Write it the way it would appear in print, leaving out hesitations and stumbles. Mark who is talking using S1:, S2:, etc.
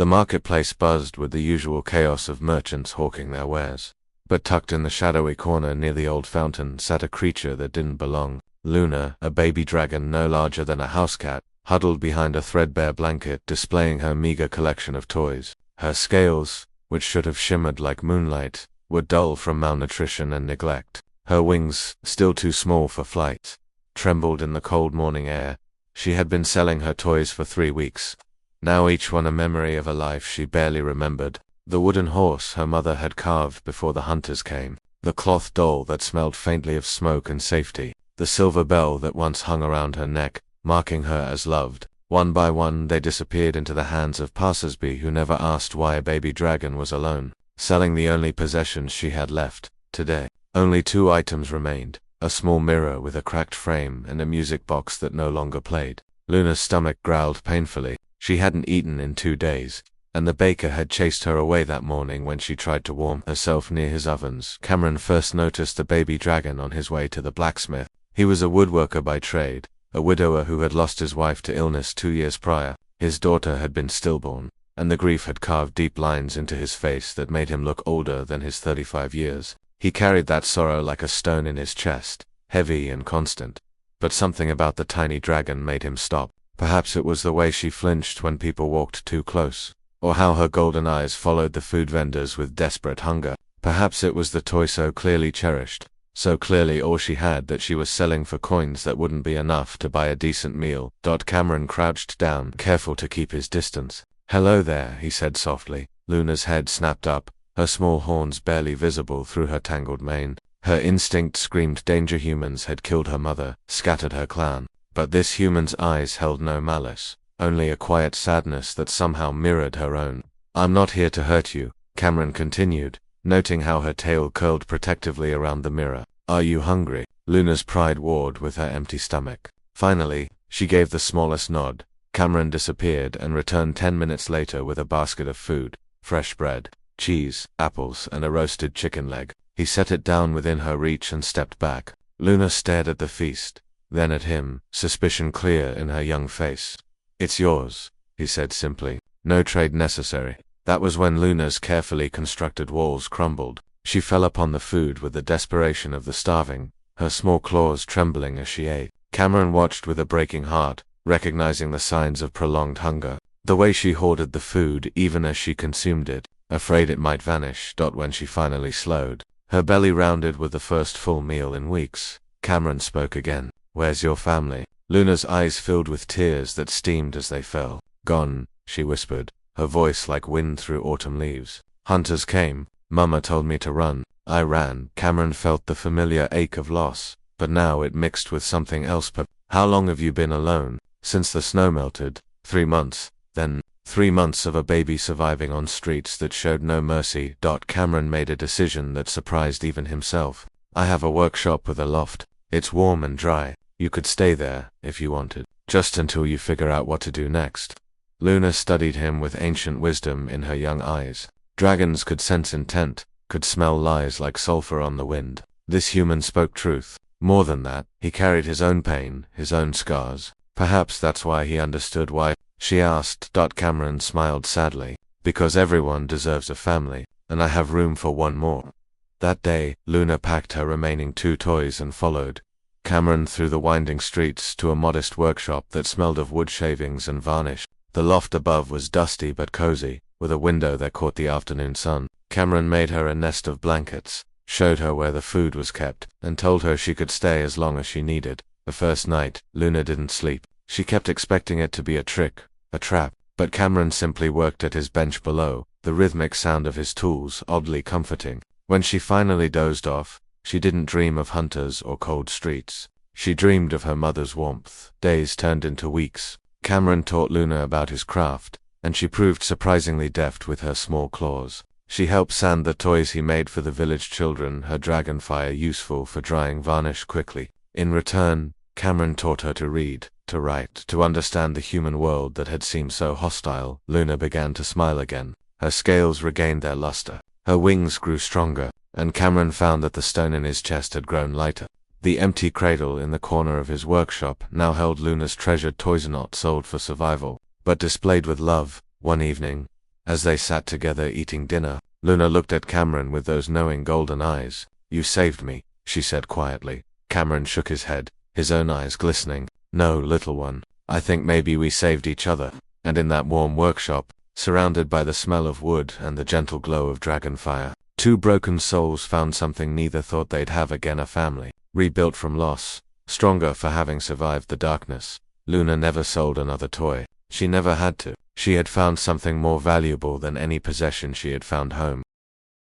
S1: The marketplace buzzed with the usual chaos of merchants hawking their wares. But tucked in the shadowy corner near the old fountain sat a creature that didn't belong. Luna, a baby dragon no larger than a house cat, huddled behind a threadbare blanket, displaying her meager collection of toys. Her scales, which should have shimmered like moonlight, were dull from malnutrition and neglect. Her wings, still too small for flight, trembled in the cold morning air. She had been selling her toys for 3 weeks, now each one a memory of a life she barely remembered. The wooden horse her mother had carved before the hunters came, the cloth doll that smelled faintly of smoke and safety, the silver bell that once hung around her neck, marking her as loved. One by one they disappeared into the hands of passers-by who never asked why a baby dragon was alone, selling the only possessions she had left. Today, only 2 items remained, a small mirror with a cracked frame and a music box that no longer played. Luna's stomach growled painfully. She hadn't eaten in 2 days, and the baker had chased her away that morning when she tried to warm herself near his ovens. Cameron first noticed the baby dragon on his way to the blacksmith. He was a woodworker by trade, a widower who had lost his wife to illness 2 years prior. His daughter had been stillborn, and the grief had carved deep lines into his face that made him look older than his 35 years. He carried that sorrow like a stone in his chest, heavy and constant. But something about the tiny dragon made him stop. Perhaps it was the way she flinched when people walked too close, or how her golden eyes followed the food vendors with desperate hunger. Perhaps it was the toy so clearly cherished, so clearly all she had, that she was selling for coins that wouldn't be enough to buy a decent meal. Cameron crouched down, careful to keep his distance. "Hello there," he said softly. Luna's head snapped up, her small horns barely visible through her tangled mane. Her instinct screamed danger. Humans had killed her mother, scattered her clan. But this human's eyes held no malice, only a quiet sadness that somehow mirrored her own. "I'm not here to hurt you," Cameron continued, noting how her tail curled protectively around the mirror. "Are you hungry?" Luna's pride warred with her empty stomach. Finally, she gave the smallest nod. Cameron disappeared and returned 10 minutes later with a basket of food, fresh bread, cheese, apples, and a roasted chicken leg. He set it down within her reach and stepped back. Luna stared at the feast, then at him, suspicion clear in her young face. "It's yours," he said simply. "No trade necessary." That was when Luna's carefully constructed walls crumbled. She fell upon the food with the desperation of the starving, her small claws trembling as she ate. Cameron watched with a breaking heart, recognizing the signs of prolonged hunger. The way she hoarded the food even as she consumed it, afraid it might vanish. When she finally slowed, her belly rounded with the first full meal in weeks, Cameron spoke again. "Where's your family?" Luna's eyes filled with tears that steamed as they fell. "Gone," she whispered, her voice like wind through autumn leaves. "Hunters came. Mama told me to run. I ran." Cameron felt the familiar ache of loss, but now it mixed with something else. "How long have you been alone?" "Since the snow melted." 3 months. Then, 3 months of a baby surviving on streets that showed no mercy. Cameron made a decision that surprised even himself. "I have a workshop with a loft. It's warm and dry. You could stay there, if you wanted, just until you figure out what to do next." Luna studied him with ancient wisdom in her young eyes. Dragons could sense intent, could smell lies like sulfur on the wind. This human spoke truth. More than that, he carried his own pain, his own scars. Perhaps that's why he understood why. She asked. Cameron smiled sadly. "Because everyone deserves a family, and I have room for one more." That day, Luna packed her remaining 2 toys and followed Cameron through the winding streets to a modest workshop that smelled of wood shavings and varnish. The loft above was dusty but cozy, with a window that caught the afternoon sun. Cameron made her a nest of blankets, showed her where the food was kept, and told her she could stay as long as she needed. The first night, Luna didn't sleep. She kept expecting it to be a trick, a trap, but Cameron simply worked at his bench below, the rhythmic sound of his tools oddly comforting. When she finally dozed off, she didn't dream of hunters or cold streets. She dreamed of her mother's warmth. Days turned into weeks. Cameron taught Luna about his craft, and she proved surprisingly deft with her small claws. She helped sand the toys he made for the village children, her dragonfire useful for drying varnish quickly. In return, Cameron taught her to read, to write, to understand the human world that had seemed so hostile. Luna began to smile again. Her scales regained their luster. Her wings grew stronger, and Cameron found that the stone in his chest had grown lighter. The empty cradle in the corner of his workshop now held Luna's treasured toys, not sold for survival, but displayed with love. One evening, As they sat together eating dinner, Luna looked at Cameron with those knowing golden eyes. "You saved me," she said quietly. Cameron shook his head, his own eyes glistening. "No, little one. I think maybe we saved each other." And in that warm workshop, surrounded by the smell of wood and the gentle glow of dragon fire, two broken souls found something neither thought they'd have again: a family, rebuilt from loss, stronger for having survived the darkness. Luna never sold another toy. She never had to. She had found something more valuable than any possession she had found: home.